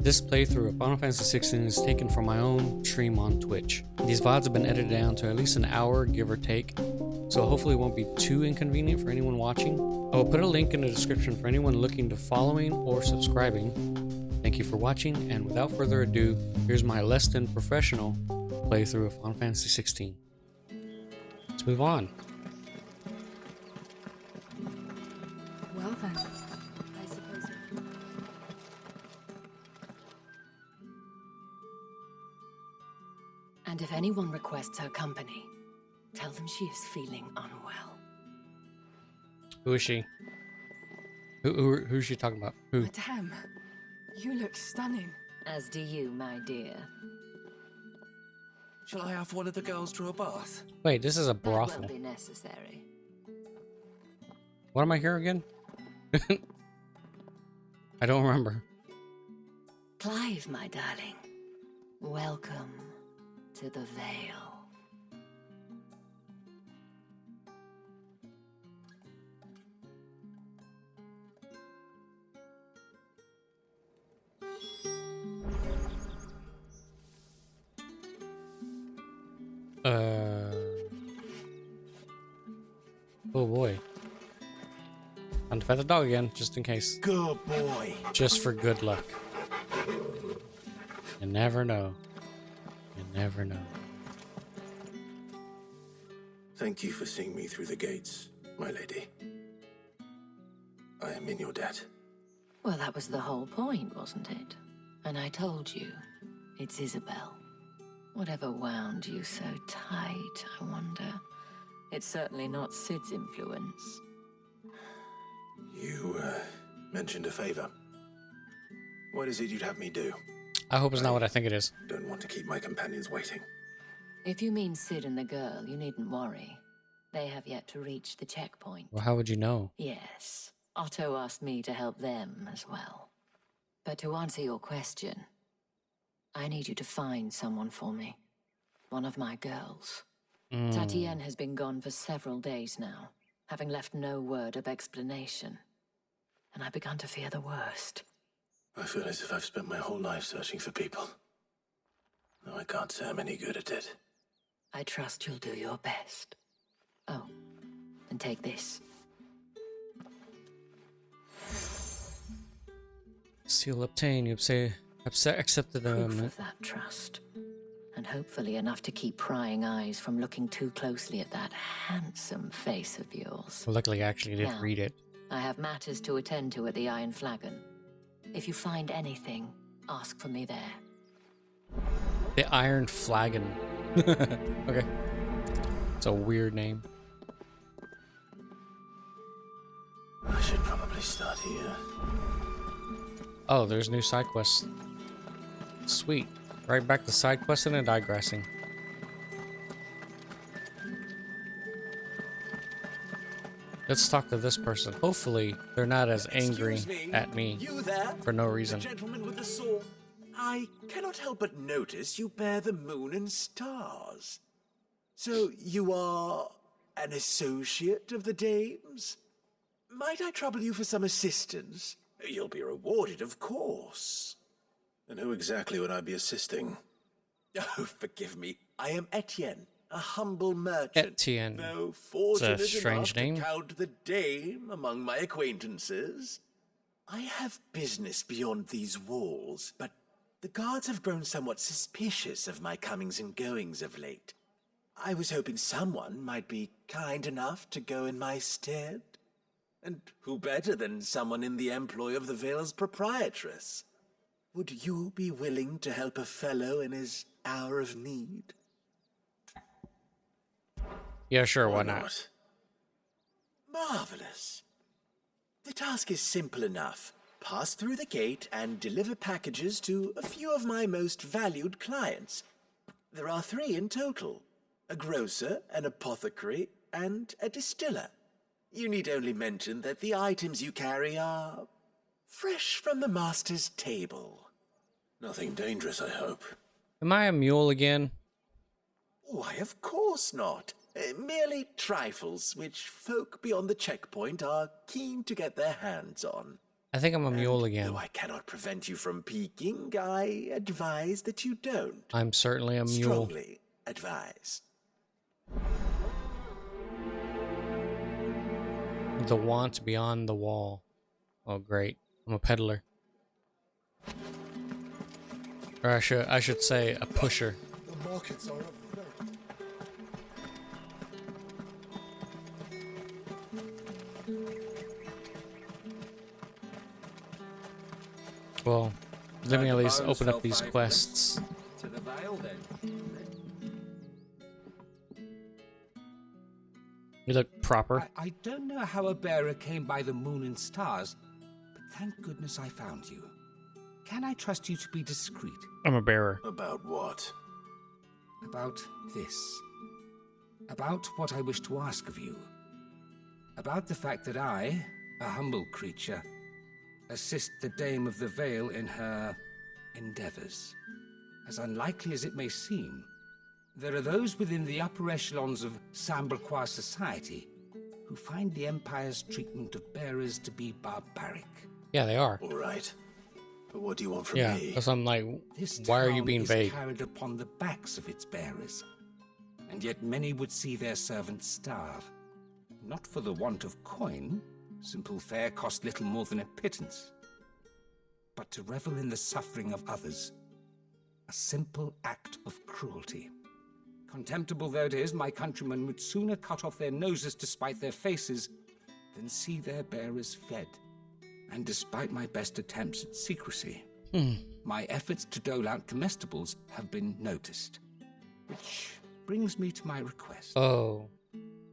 This playthrough of Final Fantasy XVI is taken from my own stream on Twitch. These VODs have been edited down to at least an hour, give or take, so hopefully it won't be too inconvenient for anyone watching. I will put a link in the description for anyone looking to following or subscribing. Thank you for watching, and without further ado, here's my less than professional playthrough of Final Fantasy XVI. Let's move on. Well then, I suppose. And if anyone requests her company, tell them she is feeling unwell. Who is she? Who's she talking about? Who? Madame, you look stunning. As do you, my dear. Shall I have one of the girls draw a bath? Wait, this is a That brothel. won't be necessary. What am I here again? I don't remember. Clive, my darling. Welcome to the Vale. Oh boy. Time to pet the dog again, just in case. Good boy. Just for good luck. You never know. You never know. Thank you for seeing me through the gates, my lady. I am in your debt. Well, that was the whole point, wasn't it? And I told you, it's Isabel. Whatever wound you so tight, I wonder. It's certainly not Sid's influence. You, mentioned a favor. What is it you'd have me do? I hope it's not what I think it is. Don't want to keep my companions waiting. If you mean Sid and the girl, you needn't worry. They have yet to reach the checkpoint. Well, how would you know? Yes, Otto asked me to help them as well. But to answer your question, I need you to find someone for me. One of my girls. Tatienne has been gone for several days now, having left no word of explanation. And I began to fear the worst. I feel as if I've spent my whole life searching for people. Though I can't say I'm any good at it. I trust you'll do your best. Oh, and take this. Seal obtained. You say accepted the Proof of that trust. And hopefully enough to keep prying eyes from looking too closely at that handsome face of yours. Well, luckily, I actually did Now, read it. I have matters to attend to at the Iron Flagon. If you find anything, ask for me there. The Iron Flagon. Okay. It's a weird name. I should probably start here. Oh, there's new side quests. Sweet. Right back to side questing and digressing. Let's talk to this person. Hopefully, they're not as angry at me You there? for no reason. The gentleman with the sword. I cannot help but notice you bear the moon and stars. So you are an associate of the dames? Might I trouble you for some assistance? You'll be rewarded, of course. And who exactly would I be assisting? Oh, forgive me. I am Etienne, a humble merchant. Etienne. Though fortunate strange enough name. to count the dame among my acquaintances. I have business beyond these walls, but the guards have grown somewhat suspicious of my comings and goings of late. I was hoping someone might be kind enough to go in my stead. And who better than someone in the employ of the Vale's proprietress? Would you be willing to help a fellow in his hour of need? Yeah, sure, why not? Marvelous. The task is simple enough. Pass through the gate and deliver packages to a few of my most valued clients. There are 3 in total. A grocer, an apothecary, and a distiller. You need only mention that the items you carry are fresh from the master's table. Nothing dangerous, I hope. Am I a mule again? Why, of course not. Merely trifles which folk beyond the checkpoint are keen to get their hands on. I think I'm a mule And again. though I cannot prevent you from peeking, I advise that you don't. I'm certainly a mule. Strongly advise. The want beyond the wall. Oh, great. I'm a peddler. Or I should say a pusher. The markets are Well, let me at least open up these quests. To the Vale, then. You look proper. I don't know how a bearer came by the moon and stars, but thank goodness I found you. Can I trust you to be discreet? I'm a bearer. About what? About this. About what I wish to ask of you. About the fact that I, a humble creature, assist the Dame of the Vale in her endeavors. As unlikely as it may seem, there are those within the upper echelons of Sambrequois society who find the Empire's treatment of bearers to be barbaric. Yeah, they are. All right. But what do you want from Yeah, me? that's I'm like, This why are you town being is vague? carried upon the backs of its bearers, and yet many would see their servants starve. Not for the want of coin, simple fare cost little more than a pittance, but to revel in the suffering of others, a simple act of cruelty. Contemptible though it is, my countrymen would sooner cut off their noses to spite their faces than see their bearers fed. And despite my best attempts at secrecy, my efforts to dole out comestibles have been noticed. Which brings me to my request. Oh,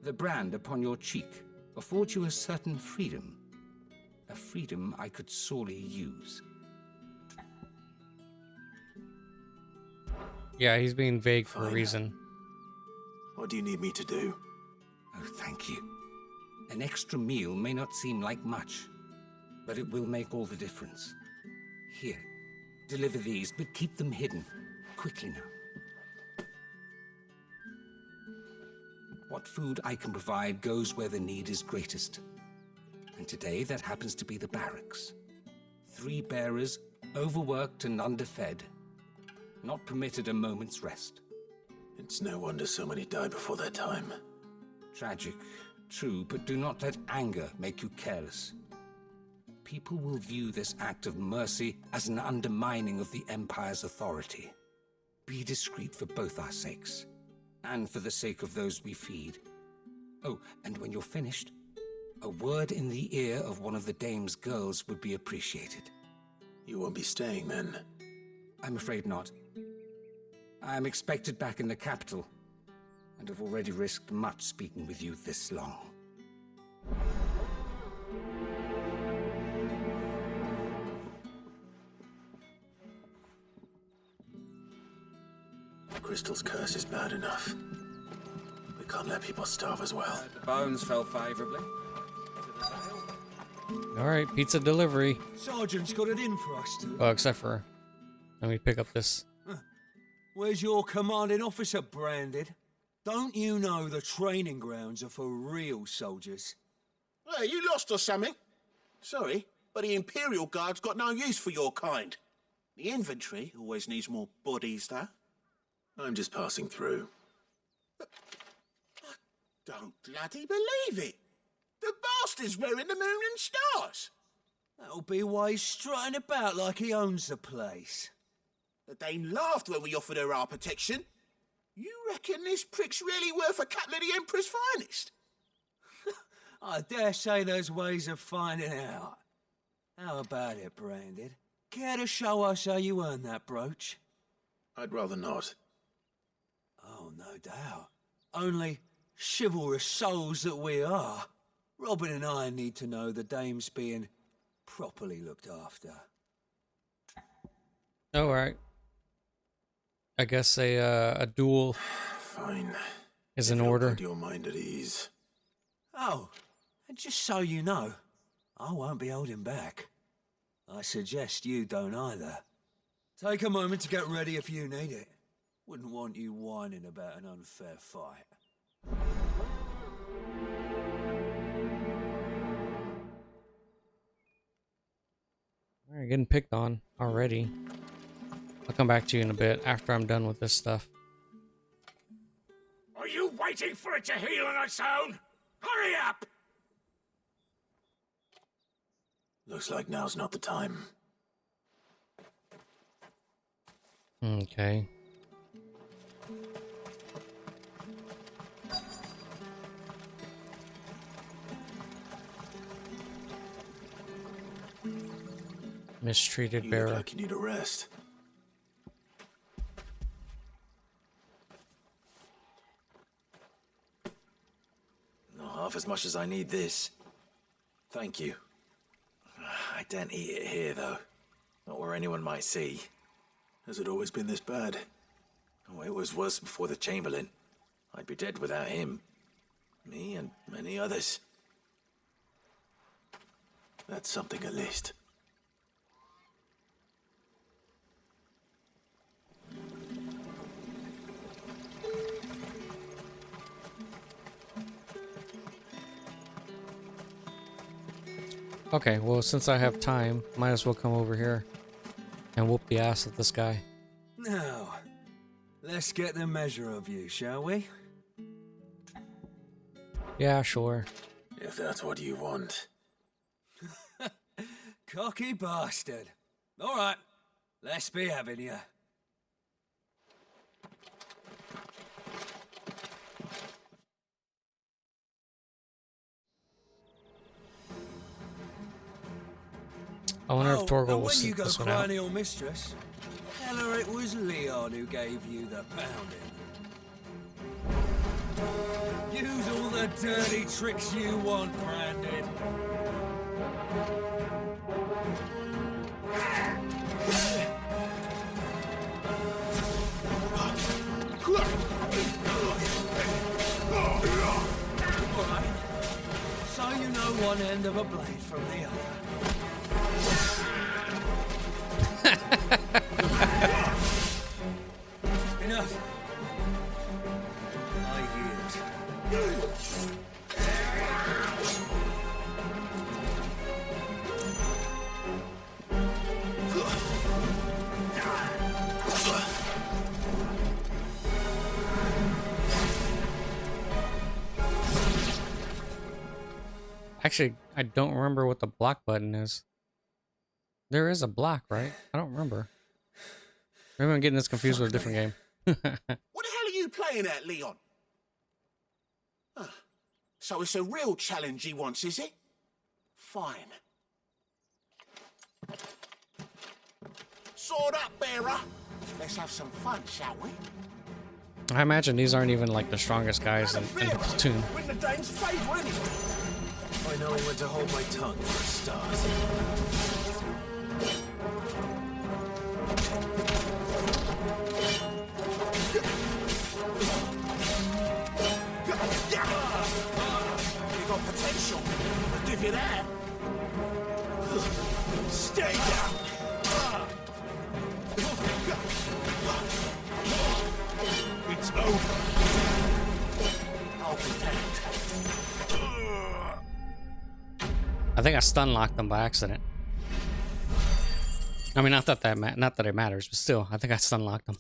The brand upon your cheek affords you a certain freedom. A freedom I could sorely use. yeah, he's being vague for a Fine. reason. What do you need me to do? Oh, thank you. An extra meal may not seem like much, but it will make all the difference. Here, deliver these, but keep them hidden. Quickly now. What food I can provide goes where the need is greatest. And today that happens to be the barracks. 3 bearers, overworked and underfed, not permitted a moment's rest. It's no wonder so many die before their time. Tragic, true, but do not let anger make you careless. People will view this act of mercy as an undermining of the Empire's authority. Be discreet for both our sakes, and for the sake of those we feed. Oh, and when you're finished, a word in the ear of one of the Dame's girls would be appreciated. You won't be staying then. I'm afraid not. I am expected back in the capital, and have already risked much speaking with you this long. Crystal's curse is bad enough. We can't let people starve as well. The bones fell favorably. All right, pizza delivery. Sergeant's got it in for us to. Oh, except for, let me pick up this. Where's your commanding officer branded? Don't you know the training grounds are for real soldiers? Hey, you lost or something? Sorry, but the Imperial Guard's got no use for your kind. The infantry always needs more bodies, though. I'm just passing through. I don't bloody believe it. The bastard's wearing the moon and stars. That'll be why he's strutting about like he owns the place. The Dane laughed when we offered her our protection. You reckon this prick's really worth a couple of the Emperor's finest? I dare say there's ways of finding out. How about it, Branded? Care to show us how you earned that brooch? I'd rather not. Oh, no doubt. Only chivalrous souls that we are. Robin and I need to know the dame's being properly looked after. Oh, all right. I guess a duel Fine. is If in you'll order. Put your mind at ease. Oh, and just so you know, I won't be holding back. I suggest you don't either. Take a moment to get ready if you need it. Wouldn't want you whining about an unfair fight. Alright, getting picked on already. I'll come back to you in a bit after I'm done with this stuff. Are you waiting for it to heal on its own? Hurry up! Looks like now's not the time. Okay. Mistreated You bearer. look like you need a rest. Not half as much as I need this. Thank you. I don't eat it here, though. Not where anyone might see. Has it always been this bad? Oh, it was worse before the Chamberlain. I'd be dead without him. Me and many others. That's something at least. Okay, well, since I have time, might as well come over here and whoop the ass of this guy. Now, let's get the measure of you, shall we? Yeah, sure. If that's what you want. Cocky bastard. All right, let's be having you. I wonder if Torgal and will when you sit go this one out. crying your mistress, tell her it was Leon who gave you the pounding. Use all the dirty tricks you want, Branded. Alright. So you know one end of a blade from the other. Enough. I yield. Actually, I don't remember what the block button is. There is a block, right? I don't remember. Maybe I'm getting this confused with a different game. What the hell are you playing at, Leon? Ah, so it's a real challenge he wants, is it? Fine. Sword up, bearer. Let's have some fun, shall we? I imagine these aren't even like the strongest guys in the platoon. We're in the Dane's favour, anyway. I know when to hold my tongue for a start. You got potential. I'll give you that. Stay down. It's over. I'll be damned. I think I stun locked them by accident. I mean, not that it matters, but still, I think I stun locked them.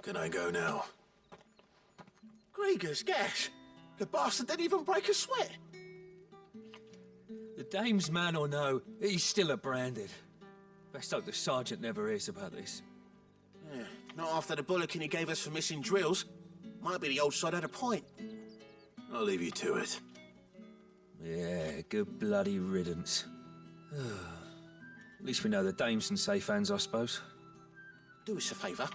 Can I go now? Gregor's gas. The bastard didn't even break a sweat. The dame's man or no, he's still a Branded. Best hope the sergeant never hears about this. Yeah, not after the bullocking he gave us for missing drills. Might be the old sod had a point. I'll leave you to it. Yeah, good bloody riddance. At least we know the dame's in safe hands, I suppose. Do us a favour.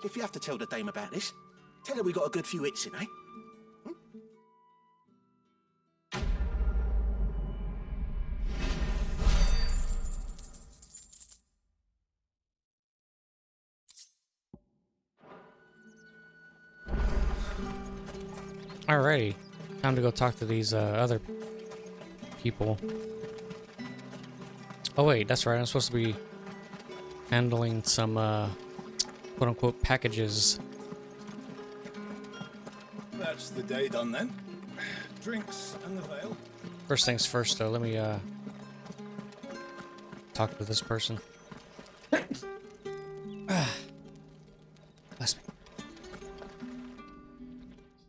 If you have to tell the dame about this, tell her we got a good few hits in, eh? Alrighty, time to go talk to these other people. Oh wait, that's right. I'm supposed to be handling some quote-unquote packages. That's the day done then. Drinks and the veil. First things first, though. Let me talk to this person. Bless me.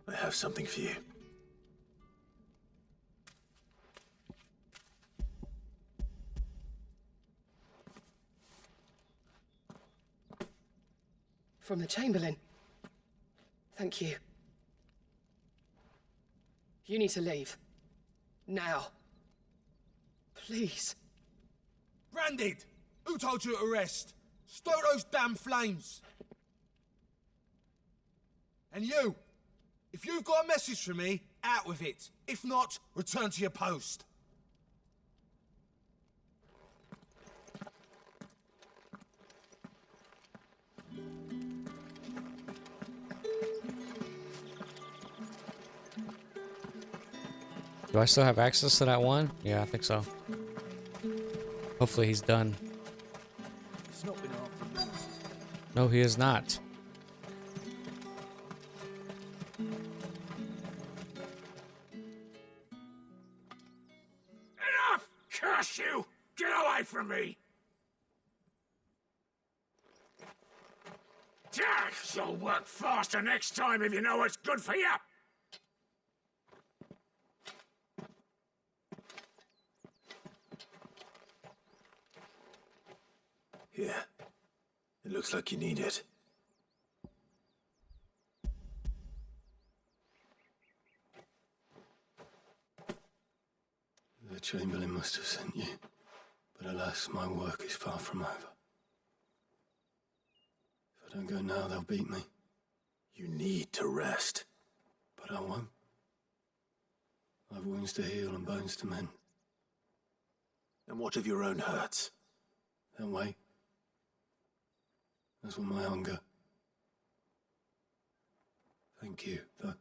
I have something for you. From the Chamberlain. Thank you. You need to leave. Now. Please. Branded! Who told you to rest? Stoke those damn flames! And you! If you've got a message for me, out with it. If not, return to your post. Do I still have access to that one? Yeah, I think so. Hopefully he's done. It's not been half used. No, he is not. Enough! Curse you! Get away from me! You'll work faster next time if you know what's good for you! Here. It looks like you need it. The Chamberlain must have sent you, but alas, my work is far from over. If I don't go now, they'll beat me. You need to rest. But I won't. I've wounds to heal and bones to mend. And what of your own hurts? They'll wait. As will my hunger. Thank you, though.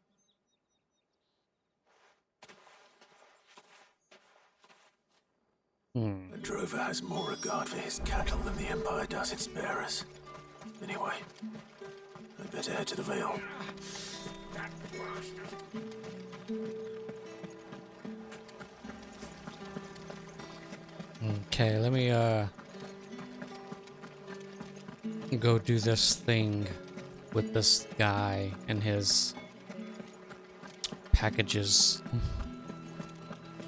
A drover has more regard for his cattle than the Empire does its bearers. Anyway, I'd better head to the Vale. Okay, let me go do this thing with this guy and his packages.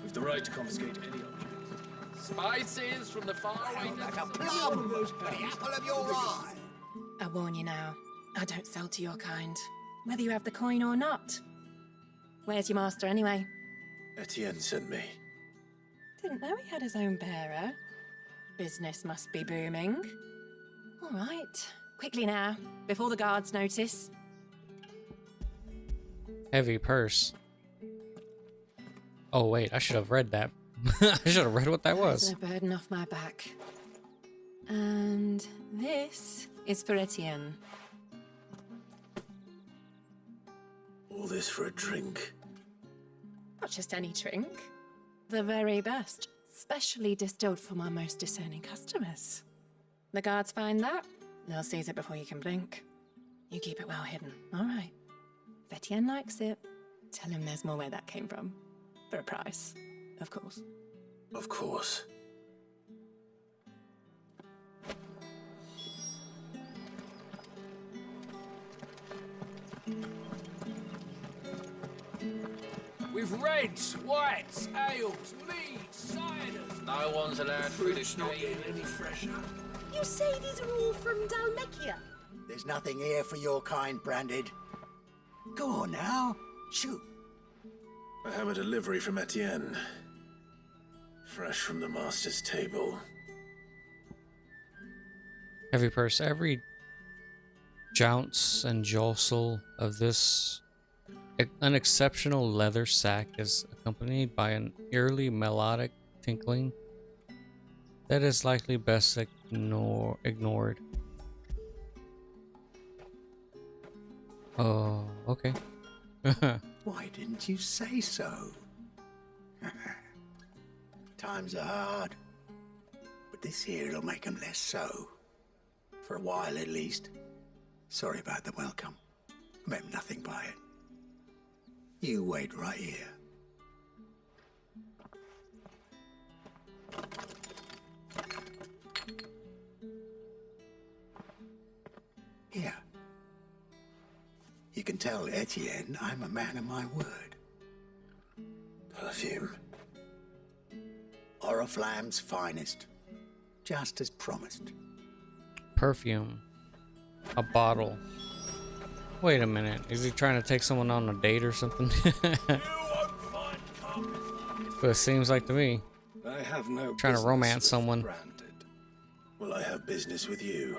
With the right to confiscate any object. Spices from the faraway Like a plum for the apple of your eye. I warn you now, I don't sell to your kind, whether you have the coin or not. Where's your master anyway? Etienne sent me. Didn't know he had his own bearer. Business must be booming. All right, quickly now, before the guards notice. Heavy purse. Oh wait, I should have read that. I should have read what that was. There's no burden off my back. And this is for Etienne. All this for a drink. Not just any drink. The very best. Specially distilled for my most discerning customers. The guards find that, they'll seize it before you can blink. You keep it well hidden, all right? If Etienne likes it, tell him there's more where that came from. For a price, of course. Of course. with reds, whites, ales, meads, ciders. No one's allowed through the Not street. getting any fresher. You say these are all from Dalmekia? There's nothing here for your kind, Branded. Go on now. Shoot. I have a delivery from Etienne. Fresh from the master's table. Heavy purse. Every jounce and jostle of this unexceptional leather sack is accompanied by an eerily melodic tinkling that is likely best ignored. Oh, okay. Why didn't you say so? Times are hard. this here'll make 'em less so. For a while, at least. Sorry about the welcome. Meant nothing by it. You wait right here. Here. You can tell Etienne I'm a man of my word. Perfume. Oriflamme's finest. Just as promised. Perfume. A bottle. Wait a minute. Is he trying to take someone on a date or something? But it seems like to me. I have no Trying to romance someone. Branded. Well, I have business with you.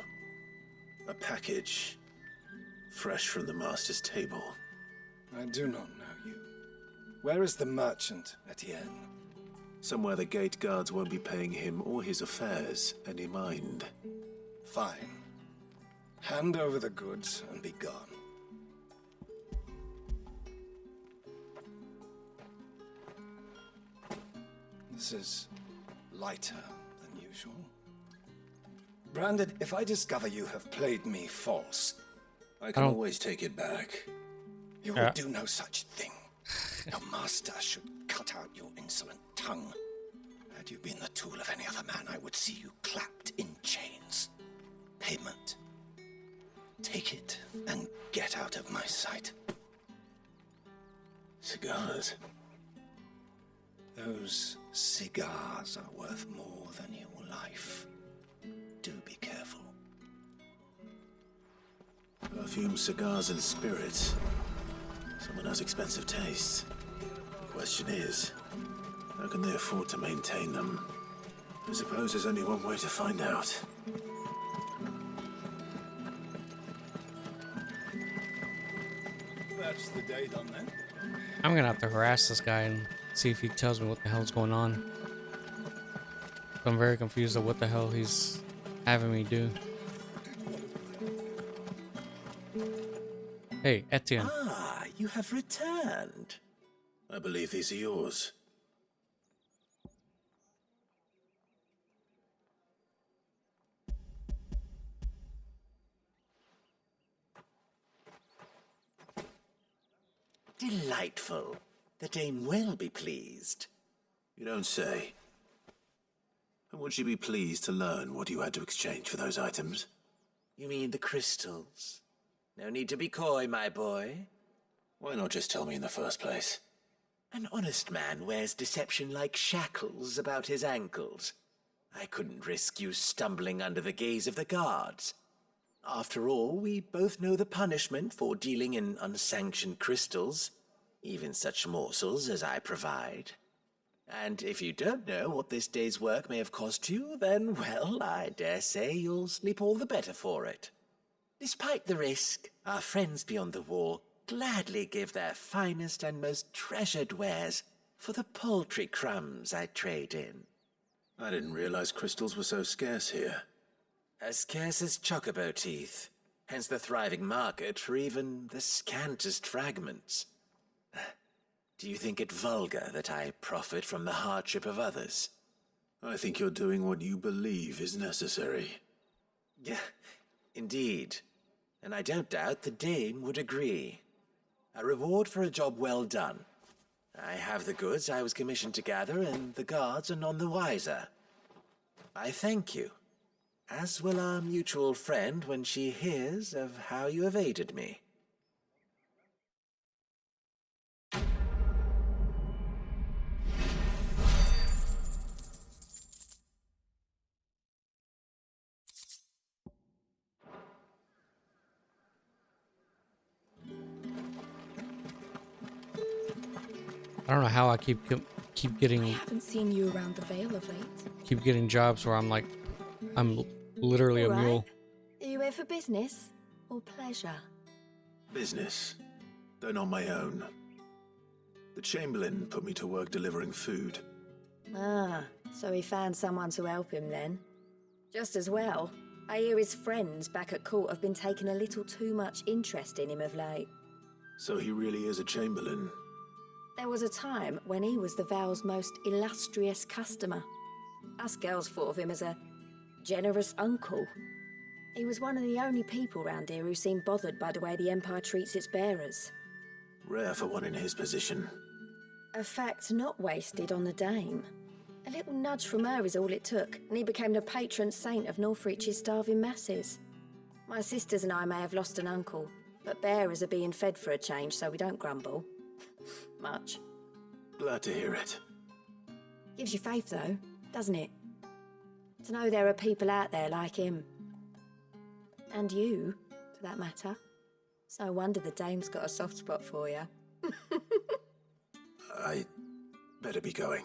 A package. Fresh from the master's table. I do not know you. Where is the merchant, Etienne? Somewhere the gate guards won't be paying him or his affairs any mind. Fine. Hand over the goods and be gone. This is lighter than usual. Branded, if I discover you have played me false, I can always take it back. You will do no such thing. Your master should cut out your insolent tongue. Had you been the tool of any other man, I would see you clapped in chains. Payment. Take it and get out of my sight. Cigars. Those cigars are worth more than your life. Do be careful. Perfume, cigars, and spirits. Someone has expensive tastes. The question is, how can they afford to maintain them? I suppose there's only one way to find out. That's the day done then. I'm gonna have to harass this guy and see if he tells me what the hell's going on. I'm very confused at what the hell he's having me do. Hey, Etienne. Ah, you have returned. I believe these are yours. Delightful. The dame will be pleased. You don't say. And would she be pleased to learn what you had to exchange for those items? You mean the crystals? No need to be coy, my boy. Why not just tell me in the first place? An honest man wears deception like shackles about his ankles. I couldn't risk you stumbling under the gaze of the guards. After all, we both know the punishment for dealing in unsanctioned crystals, even such morsels as I provide. And if you don't know what this day's work may have cost you, then, well, I dare say you'll sleep all the better for it. Despite the risk, our friends beyond the wall gladly give their finest and most treasured wares for the paltry crumbs I trade in. I didn't realize crystals were so scarce here. As scarce as chocobo teeth, hence the thriving market for even the scantest fragments. Do you think it vulgar that I profit from the hardship of others? I think you're doing what you believe is necessary. Yeah, indeed. And I don't doubt the dame would agree. A reward for a job well done. I have the goods I was commissioned to gather, and the guards are none the wiser. I thank you, as will our mutual friend when she hears of how you have aided me. I don't know how I keep getting. I haven't seen you around the Vale of late. Keep getting jobs where I'm like, I'm literally a mule. Are you here for business or pleasure? Business, though not my own. The Chamberlain put me to work delivering food. Ah, so he found someone to help him then. Just as well. I hear his friends back at court have been taking a little too much interest in him of late. So he really is a Chamberlain. There was a time when he was the Vale's most illustrious customer. Us girls thought of him as a generous uncle. He was one of the only people round here who seemed bothered by the way the Empire treats its bearers. Rare for one in his position. A fact not wasted on the Dame. A little nudge from her is all it took, and he became the patron saint of Northreach's starving masses. My sisters and I may have lost an uncle, but bearers are being fed for a change, so we don't grumble. Much. Glad to hear it. Gives you faith, though, doesn't it? To know there are people out there like him. And you, for that matter. It's no wonder the Dame's got a soft spot for you. I better be going.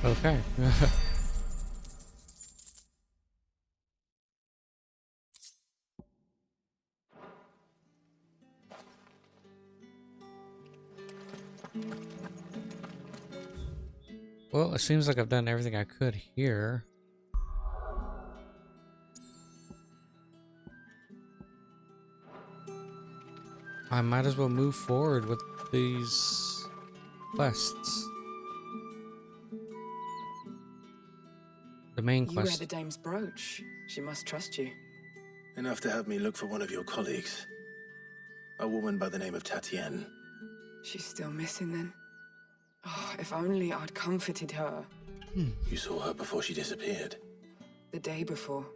Okay. Well, it seems like I've done everything I could here. I might as well move forward with these quests. The main You wear quest. the Dame's brooch. She must trust you. Enough to have me look for one of your colleagues. A woman by the name of Tatienne. She's still missing then. Oh, if only I'd comforted her. You saw her before she disappeared. The day before,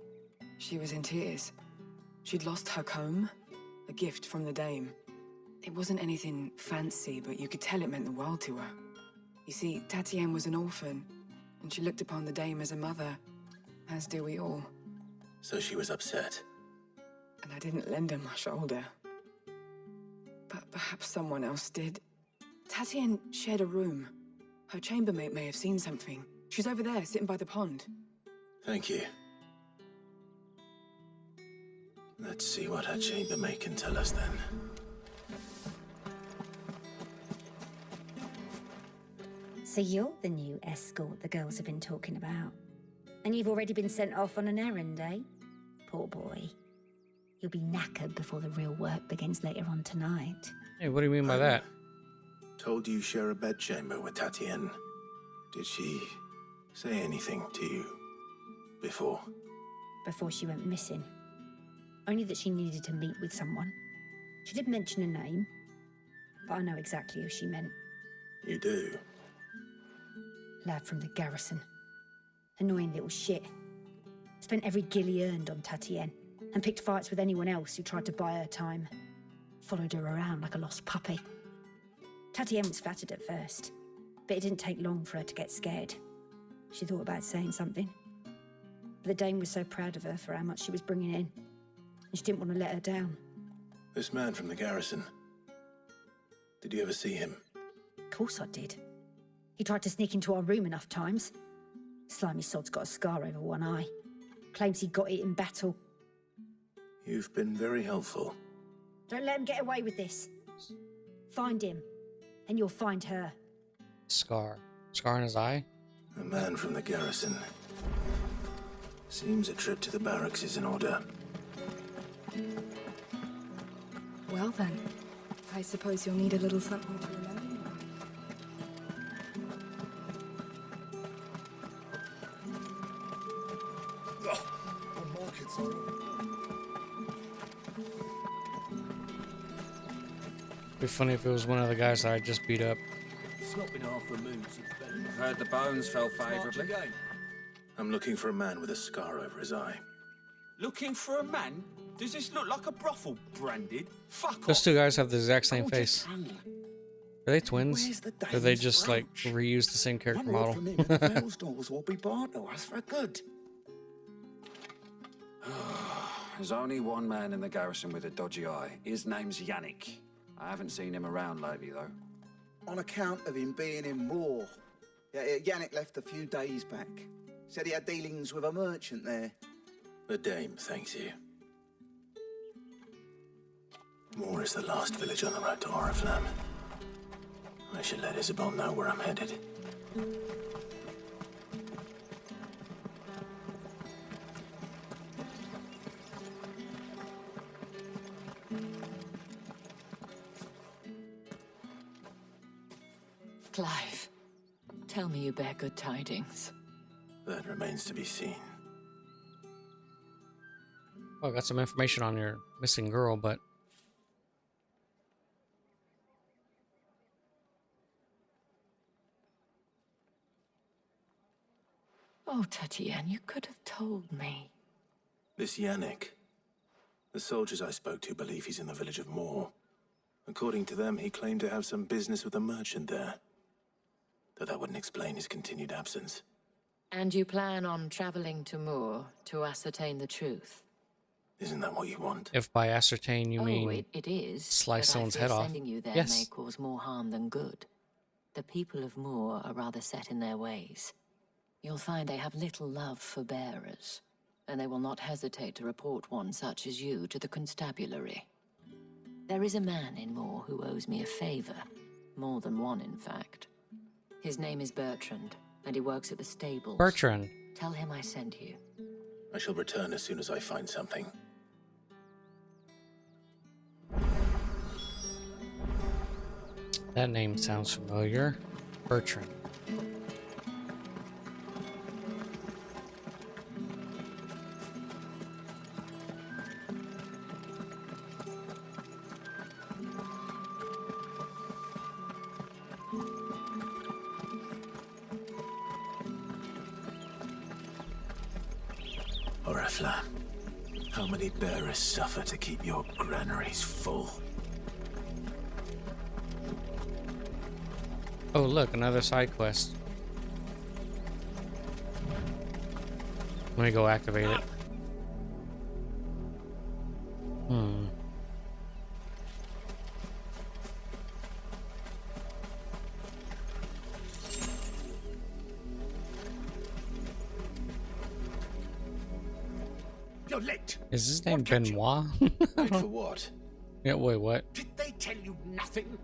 she was in tears. She'd lost her comb, a gift from the Dame. It wasn't anything fancy, but you could tell it meant the world to her. You see, Tatienne was an orphan, and she looked upon the Dame as a mother, as do we all. So she was upset. And I didn't lend her my shoulder. But perhaps someone else did. Tatienne shared a room. Her chambermaid may have seen something. She's over there, sitting by the pond. Thank you. Let's see what her chambermaid can tell us then. So you're the new escort the girls have been talking about. And you've already been sent off on an errand, eh? Poor boy. You'll be knackered before the real work begins later on tonight. Hey, what do you mean by that? Told you share a bedchamber with Tatienne. Did she say anything to you before? Before she went missing. Only that she needed to meet with someone. She did mention a name, but I know exactly who she meant. You do? Lad from the garrison. Annoying little shit. Spent every guil he earned on Tatienne, and picked fights with anyone else who tried to buy her time. Followed her around like a lost puppy. Tatienne was flattered at first, but it didn't take long for her to get scared. She thought about saying something. But the Dame was so proud of her for how much she was bringing in, and she didn't want to let her down. This man from the garrison. Did you ever see him? Of course I did. He tried to sneak into our room enough times. Slimy sod's got a scar over one eye. Claims he got it in battle. You've been very helpful. Don't let him get away with this. Find him, and you'll find her. Scar. Scar in his eye? A man from the garrison. Seems a trip to the barracks is in order. Well then, I suppose you'll need a little something to remember me by. It'd be funny if it was one of the guys that I just beat up. It's not been half a moon since Ben. Heard the bones fell favourably. I'm looking for a man with a scar over his eye. Looking for a man? Does this look like a brothel branded? Fuck Those off. two guys have the exact same Hold your face. tongue. Are they twins? Where's the Or they Dame's just like brooch? reuse the same character One word model? from him and Vale's doors will be barred to us for good. There's only one man in the garrison with a dodgy eye. His name's Yannick. I haven't seen him around lately, though. On account of him being in war. Yannick left a few days back. Said he had dealings with a merchant there. The Dame thanks you. Moor is the last village on the road to Oriflamme. I should let Isabel know where I'm headed. Clive, Tell me you bear good tidings. That remains to be seen. Oh, I got some information on your missing girl, but... Oh, Tatienne, you could have told me. This Yannick. The soldiers I spoke to believe he's in the village of Moor. According to them, he claimed to have some business with a merchant there. Though that wouldn't explain his continued absence. And you plan on traveling to Moor to ascertain the truth? Isn't that what you want? If by ascertain you mean it is. slice but someone's I fear head off. Sending you there Yes. may cause more harm than good. The people of Moor are rather set in their ways. You'll find they have little love for bearers, and they will not hesitate to report one such as you to the constabulary. There is a man in Moor who owes me a favor. More than one, in fact. His name is Bertrand, and he works at the stables. Bertrand. Tell him I sent you. I shall return as soon as I find something. That name sounds familiar. Bertrand. Orifla, how many bearers suffer to keep your granaries full? Oh, look, another side quest. Let me go activate it. You're late. Is his name Benoit? Late for what? Yeah, wait, what? Did they tell you nothing?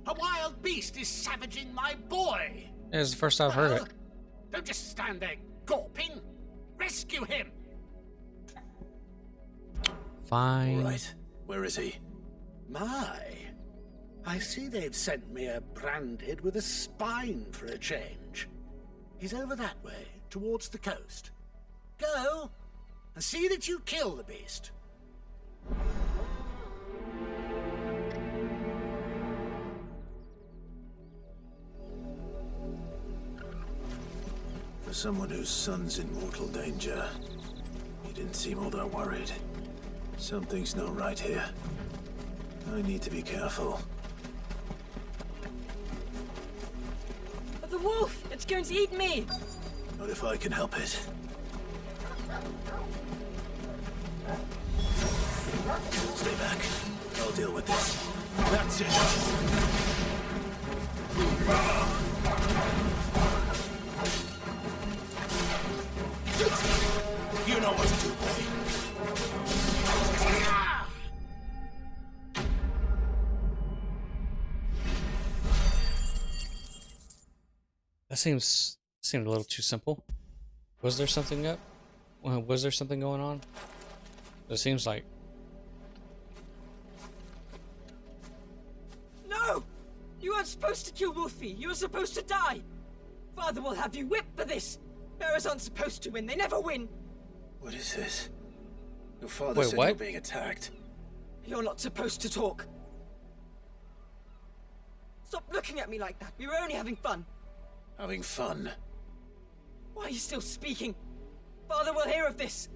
A wild beast is savaging my boy. Yeah, it's the first I've heard it. Don't just stand there gawping. Rescue him. Fine. All right. Where is he? My. I see they've sent me a branded with a spine for a change. He's over that way, towards the coast. Go, and see that you kill the beast. For someone whose son's in mortal danger, he didn't seem all that worried. Something's not right here. I need to be careful. The wolf! It's going to eat me! Not if I can help it. Stay back. I'll deal with this. That's it. You know what to do, boy. That seemed a little too simple. Was there something up? Was there something going on? It seems like. No! You weren't supposed to kill Wolfie. You were supposed to die. Father will have you whipped for this. Bearers aren't supposed to win. They never win. What is this? Your father said you're being attacked. You're not supposed to talk. Stop looking at me like that. We were only having fun. Having fun? Why are you still speaking? Father will hear of this.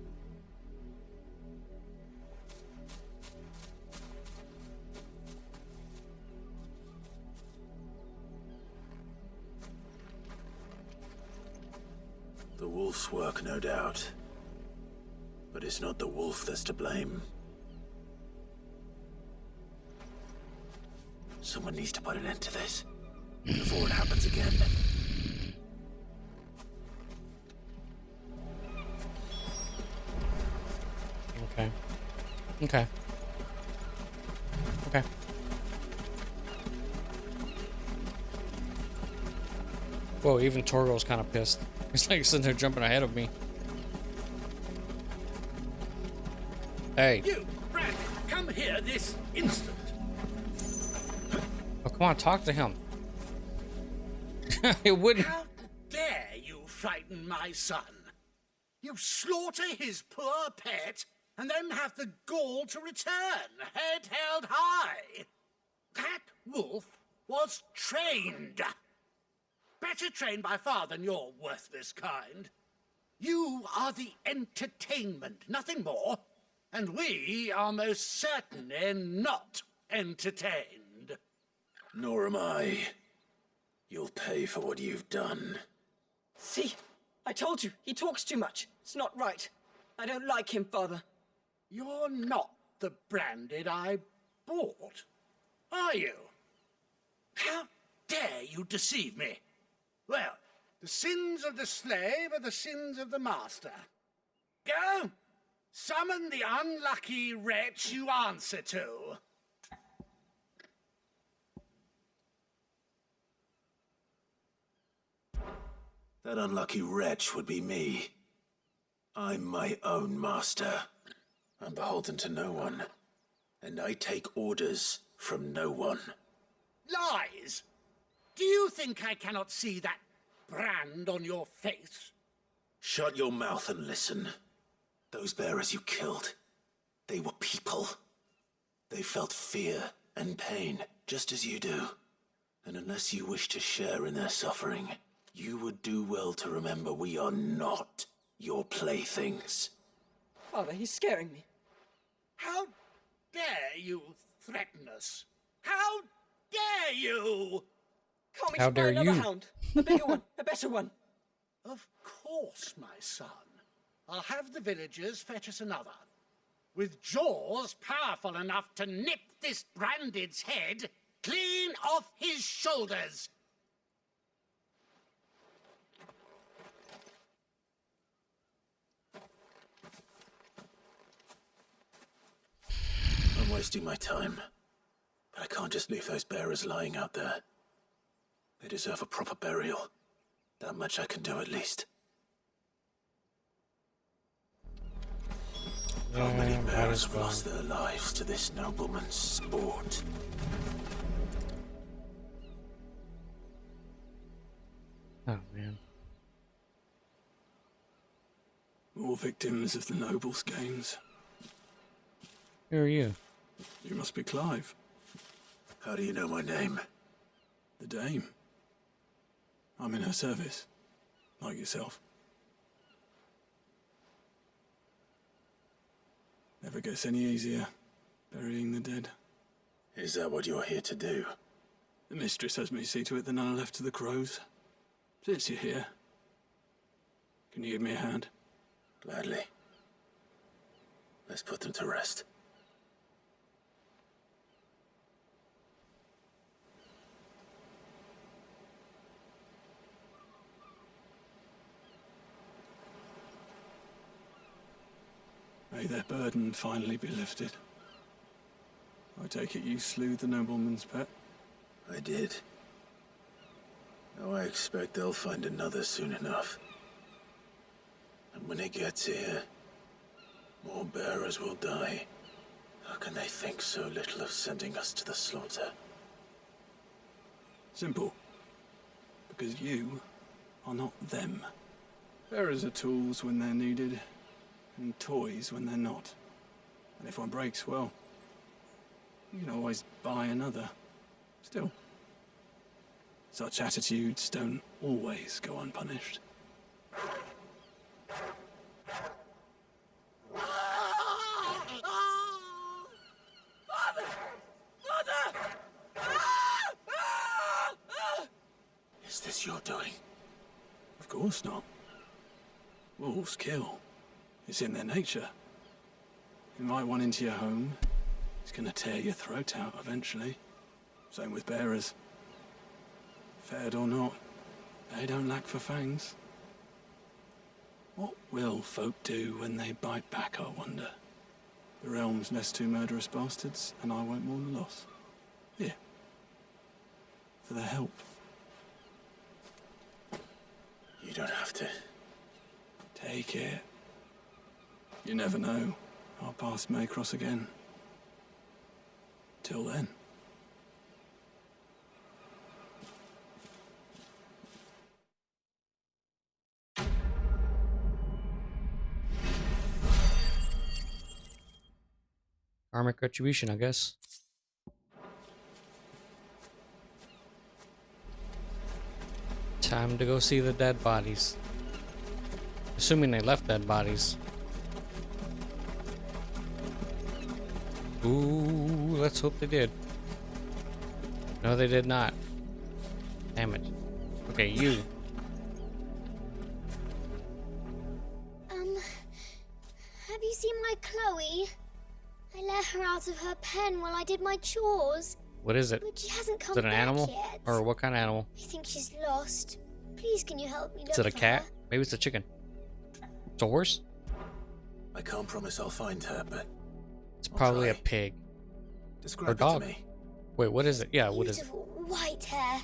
The wolf's work, no doubt. But it's not the wolf that's to blame. Someone needs to put an end to this before it happens again. Okay. Okay. Okay. Whoa, even Torgo's kind of pissed. He's like sitting there jumping ahead of me. Hey. You, Brad, come here this instant. Oh, come on, talk to him. It wouldn't. How frighten my son. You slaughter his poor pet, and then have the gall to return, head held high. That wolf was trained. Better trained by far than your worthless kind. You are the entertainment, nothing more. And we are most certainly not entertained. Nor am I. You'll pay for what you've done. See? I told you, he talks too much. It's not right. I don't like him, Father. You're not the branded I bought, are you? How dare you deceive me? Well, the sins of the slave are the sins of the master. Go! Summon the unlucky wretch you answer to. That unlucky wretch would be me. I'm my own master. I'm beholden to no one. And I take orders from no one. Lies! Do you think I cannot see that brand on your face? Shut your mouth and listen. Those bearers you killed, they were people. They felt fear and pain, just as you do. And unless you wish to share in their suffering, you would do well to remember we are not your playthings. Father, he's scaring me. How dare you threaten us? How dare you? Can't we How just buy dare another you? hound? A bigger one, a better one. Of course, my son. I'll have the villagers fetch us another. With jaws powerful enough to nip this branded's head clean off his shoulders. I'm wasting my time. But I can't just leave those bearers lying out there. They deserve a proper burial. That much I can do at least. How many bearers have lost their lives to this nobleman's sport? Oh, man. More victims of the nobles' games. Who are you? You must be Clive. How do you know my name? The Dame. I'm in her service, like yourself. Never gets any easier, burying the dead. Is that what you're here to do? The mistress has me see to it that none are left to the crows. Since you're here, can you give me a hand? Gladly. Let's put them to rest. May their burden finally be lifted. I take it you slew the nobleman's pet? I did. Now I expect they'll find another soon enough. And when it gets here, more bearers will die. How can they think so little of sending us to the slaughter? Simple. Because you are not them. Bearers are tools when they're needed, and toys when they're not. And if one breaks, well, you can always buy another. Still, such attitudes don't always go unpunished. Is this your doing? Of course not. Wolves kill. It's in their nature. Invite one into your home, it's gonna tear your throat out eventually. Same with bearers. Fed or not, they don't lack for fangs. What will folk do when they bite back, I wonder? The realm's less two murderous bastards, and I won't mourn the loss. Here. For their help. You don't have to. Take it. You never know. Our paths may cross again. Till then. Karmic retribution, I guess. Time to go see the dead bodies. Assuming they left dead bodies. Ooh, let's hope they did. No, they did not. Damn it. Okay, you. Have you seen my Chloe? I let her out of her pen while I did my chores. What is it? But she hasn't come Is it an back animal? yet. Or what kind of animal? I think she's lost. Please, can you help me look Is it a for cat? her? Maybe it's a chicken. It's a horse? I can't promise I'll find her, but It's probably a pig. describe Or it dog. to me. Wait, what is it? Yeah, what is it? Beautiful white hair.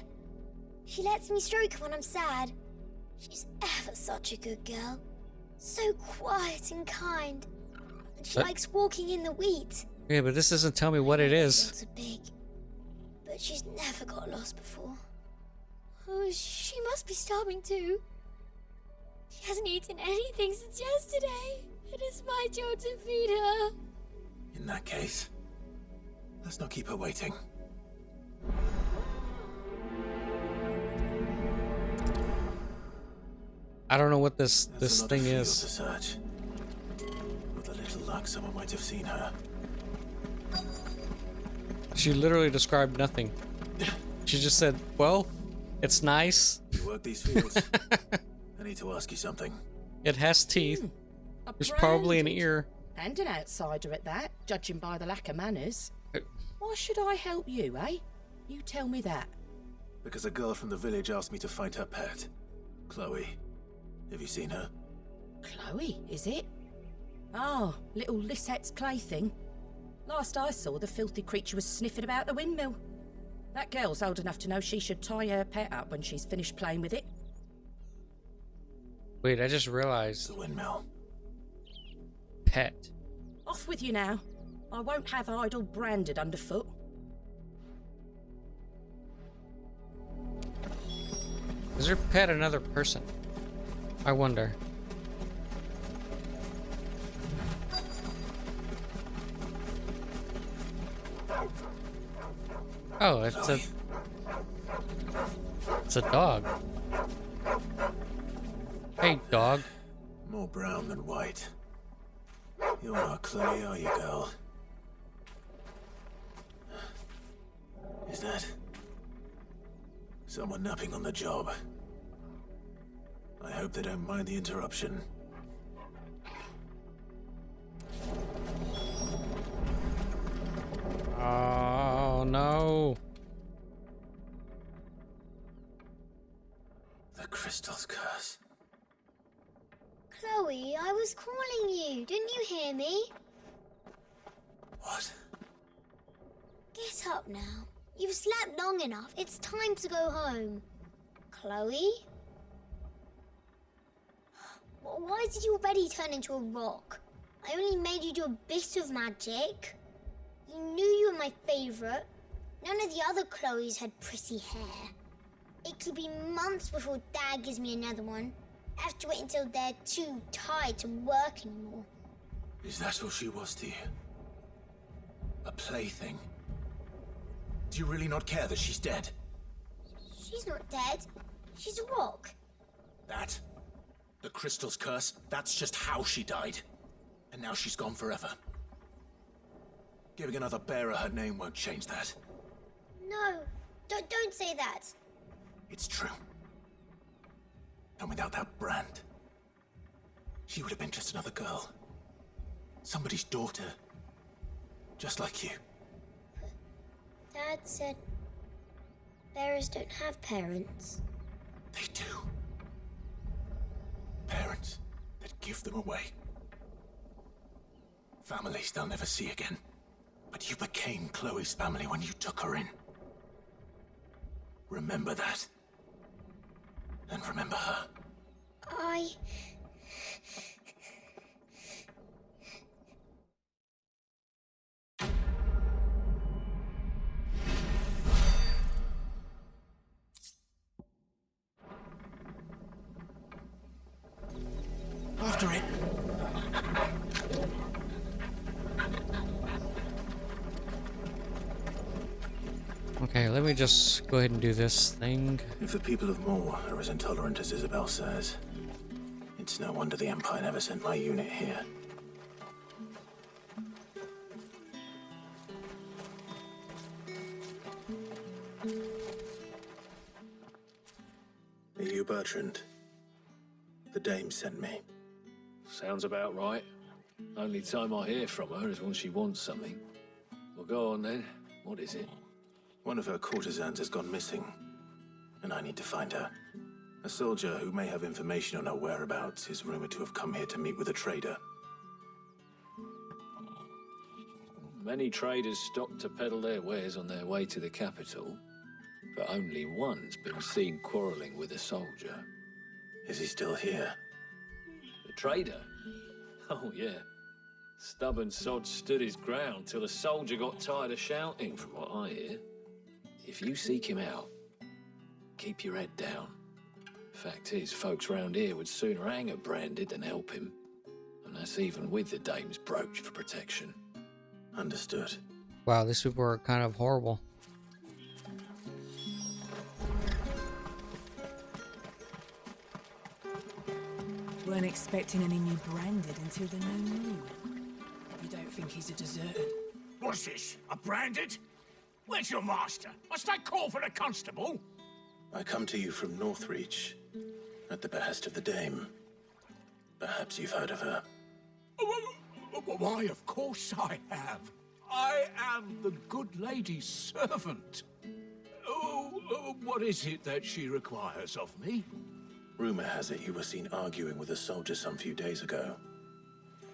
She lets me stroke her when I'm sad. She's ever such a good girl. So quiet and kind. And she likes walking in the wheat. Yeah, but this doesn't tell me what it is. Fields are big, but she's never got lost before. Oh, she must be starving too. She hasn't eaten anything since yesterday. It is my job to feed her. In that case, let's not keep her waiting. I don't know what this There's a lot thing of field is. to search. With a little luck, someone might have seen her. She literally described nothing. She just said, well, it's nice. You work these fields? I need to ask you something. It has teeth. A There's probably an branded. ear. And an outsider at that, judging by the lack of manners. Why should I help you, eh? You tell me that. Because a girl from the village asked me to find her pet. Chloe. Have you seen her? Chloe, is it? Oh, little Lisette's plaything. Last I saw, the filthy creature was sniffing about the windmill. That girl's old enough to know she should tie her pet up when she's finished playing with it. Wait, I just realized. The windmill. Pet. Off with you now. I won't have idle branded underfoot. Is her pet another person? I wonder. Oh, it's a dog. Hey, dog. More brown than white. You're not Chloe, are you, girl? Is that someone napping on the job? I hope they don't mind the interruption. Oh, no. The crystal's curse. Chloe, I was calling you. Didn't you hear me? What? Get up now. You've slept long enough. It's time to go home. Chloe? Why did you already turn into a rock? I only made you do a bit of magic. You knew you were my favorite. None of the other Chloes had pretty hair. It could be months before Dad gives me another one. I have to wait until they're too tired to work anymore. Is that all she was to you? A plaything? Do you really not care that she's dead? She's not dead. She's a rock. That? The crystal's curse? That's just how she died. And now she's gone forever. Giving another bearer her name won't change that. No, don't say that. It's true. And without that brand, she would have been just another girl. Somebody's daughter. Just like you. Dad said bearers don't have parents. They do. Parents that give them away. Families they'll never see again. But you became Chloe's family when you took her in. Remember that. And remember her. After it. Okay, let me just go ahead and do this thing. If the people of Moor are as intolerant as Isabel says, it's no wonder the Empire never sent my unit here. Are you Bertrand? The dame sent me. Sounds about right. Only time I hear from her is when she wants something. Well, go on then. What is it? One of her courtesans has gone missing, and I need to find her. A soldier who may have information on her whereabouts is rumored to have come here to meet with a trader. Many traders stop to peddle their wares on their way to the capital, but only one's been seen quarreling with a soldier. Is he still here? The trader? Oh, yeah. Stubborn sod stood his ground till the soldier got tired of shouting, from what I hear. If you seek him out, keep your head down. Fact is, folks round here would sooner hang her branded than help him. And that's even with the dame's brooch for protection. Understood. Wow, these people are kind of horrible. Weren't expecting any new branded until the new moon. You don't think he's a deserter? What's this? A branded? Where's your master? Must I call for a constable? I come to you from Northreach, at the behest of the dame. Perhaps you've heard of her. Why, of course I have. I am the good lady's servant. What is it that she requires of me? Rumor has it you were seen arguing with a soldier some few days ago.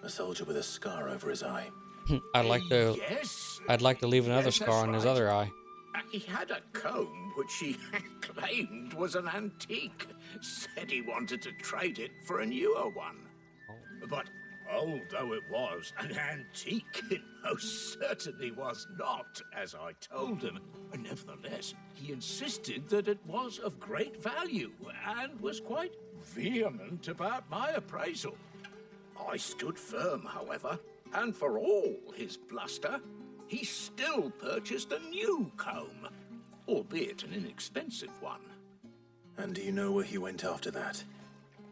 A soldier with a scar over his eye. I'd like to leave another Yes, scar on that's his right. other eye. He had a comb which he claimed was an antique. Said he wanted to trade it for a newer one. But old though it was, an antique it most certainly was not, as I told him. Nevertheless, he insisted that it was of great value and was quite vehement about my appraisal. I stood firm, however, and for all his bluster, he still purchased a new comb, albeit an inexpensive one. And do you know where he went after that?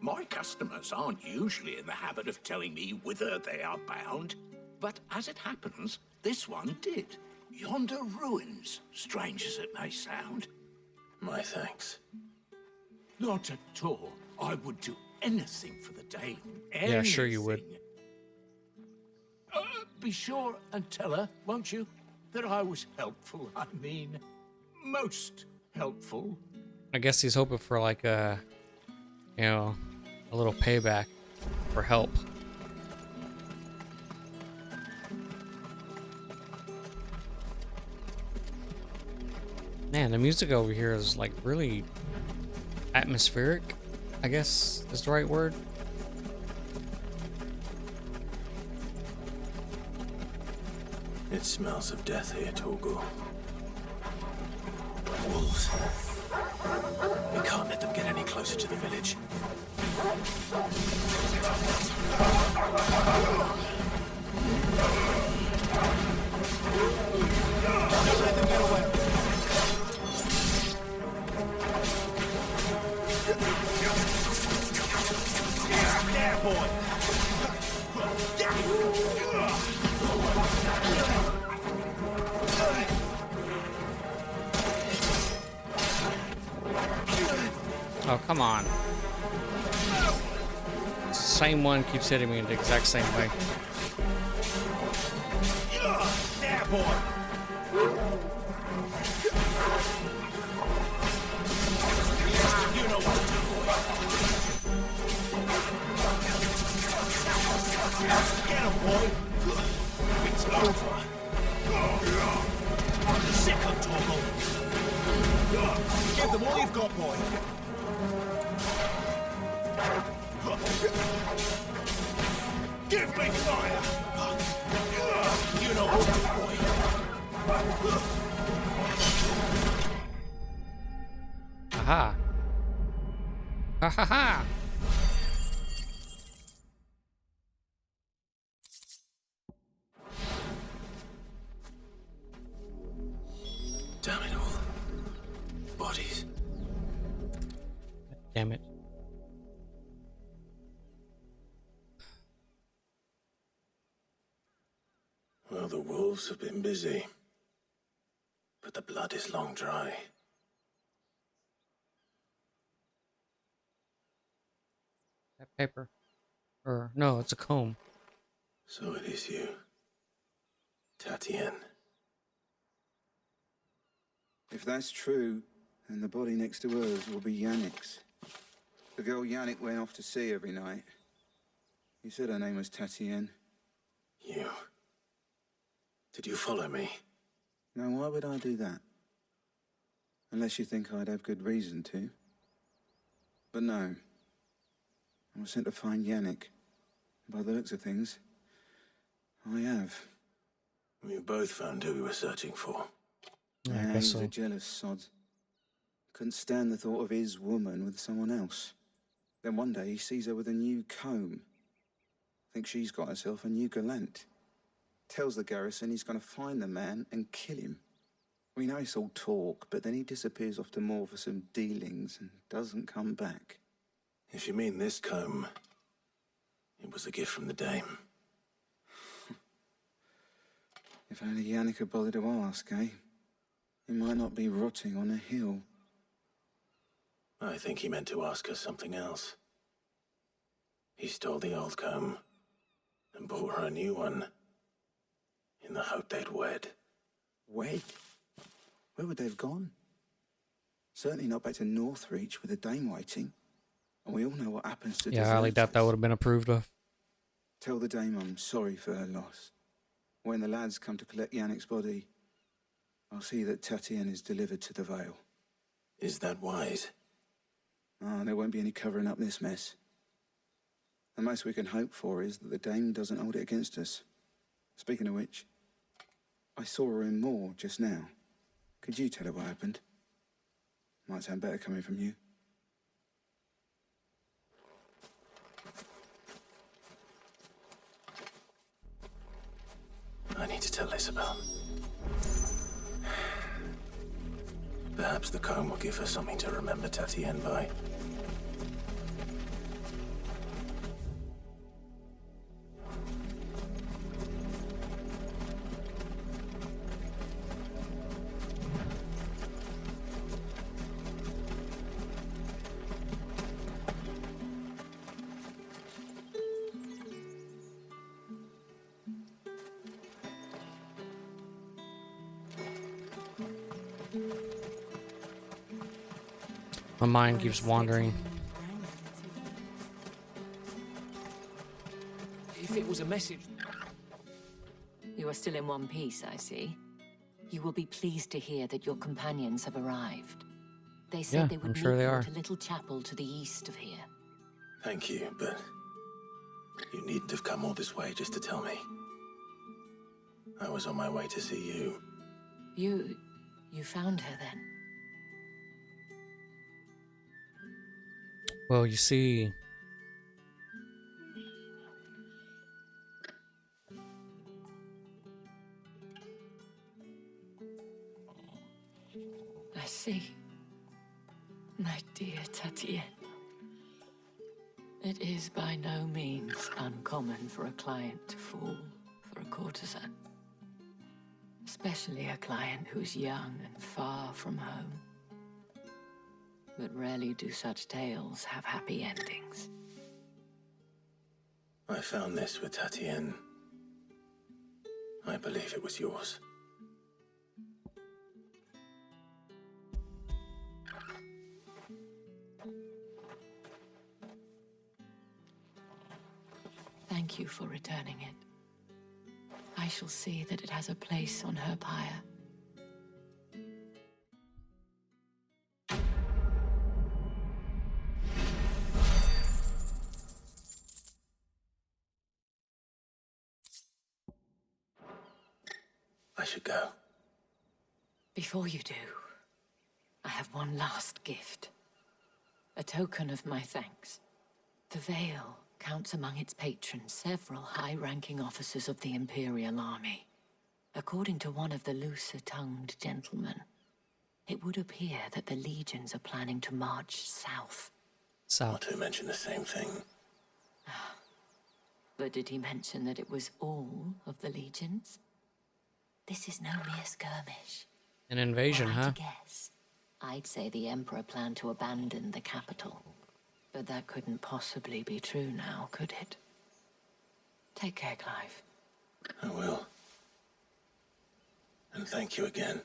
My customers aren't usually in the habit of telling me whither they are bound, but as it happens, this one did. Yonder ruins, strange as it may sound. My thanks. Not at all. I would do anything for the dame. Yeah, sure you would. Be sure and tell her, won't you, that I was helpful. I mean, most helpful. I guess he's hoping for like a, you know, a little payback for help. Man, the music over here is like really atmospheric, I guess is the right word. It smells of death here, Torgal. Wolves. We can't let them get any closer to the village. Don't let them get away. There, boy. Oh, come on. Same one keeps hitting me in the exact same way. There, boy. You know what to do, boy. Get him, boy. It's over. Sick of Torgal. Give them all you've got, boy. Give me fire! You know what, boy. Aha. Ha ha ha. Damn it all. bodies. Damn it. Well, the wolves have been busy, but the blood is long dry. That paper. Or, no, it's a comb. So it is you, Tatien. If that's true, then the body next to hers will be Yannick's. The girl Yannick went off to see every night. He said her name was Tatien. You. Did you follow me? Now, why would I do that? Unless you think I'd have good reason to. But no. I was sent to find Yannick. By the looks of things, I have. We both found who we were searching for. I guess he's so. a jealous sod. Couldn't stand the thought of his woman with someone else. Then one day he sees her with a new comb. Thinks she's got herself a new gallant. Tells the garrison he's going to find the man and kill him. We know it's all talk, but then he disappears off to Moor for some dealings and doesn't come back. If you mean this comb, it was a gift from the dame. If only Yannick had bothered to ask, eh? He might not be rotting on a hill. I think he meant to ask her something else. He stole the old comb and bought her a new one in the hope they'd wed. Wed? Where would they have gone? Certainly not back to Northreach with the dame waiting. And we all know what happens to Yeah, I highly doubt that would have been approved of. Tell the dame I'm sorry for her loss. When the lads come to collect Yannick's body, I'll see that Tatien is delivered to the Vale. Is that wise? Oh, there won't be any covering up this mess. The most we can hope for is that the dame doesn't hold it against us. Speaking of which, I saw her in Moor just now. Could you tell her what happened? Might sound better coming from you. I need to tell Isabel. Perhaps the comb will give her something to remember Tatien by. My mind keeps wandering. If it was a message... You are still in one piece, I see. You will be pleased to hear that your companions have arrived. They said they would I'm sure meet they you are. at a little chapel to the east of here. Thank you, but you needn't have come all this way just to tell me. I was on my way to see you. You found her then? Well, you see, I see. My dear Tatien. It is by no means uncommon for a client to fall for a courtesan. Especially a client who's young and far from home. But rarely do such tales have happy endings. I found this with Tatien. I believe it was yours. Thank you for returning it. I shall see that it has a place on her pyre. I should go. Before you do, I have one last gift. A token of my thanks. The Vale counts among its patrons several high-ranking officers of the Imperial Army. According to one of the looser-tongued gentlemen, it would appear that the legions are planning to march south. South. Otto mentioned the same thing. But did he mention that it was all of the legions? This is no mere skirmish. An invasion, Were I huh? to guess, I'd say the Emperor planned to abandon the capital. But that couldn't possibly be true now, could it? Take care, Clive. I will. And thank you again.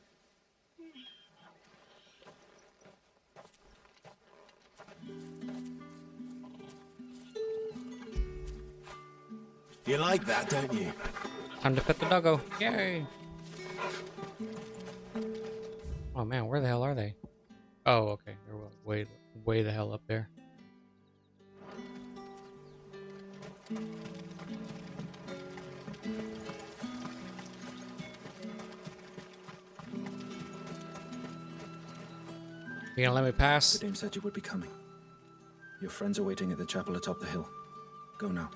You like that, don't you? Time to pet the doggo. Yay! Oh man, where the hell are they? Oh, okay. They're way the hell up there. You gonna let me pass? The dame said you would be coming. Your friends are waiting at the chapel atop the hill. Go now.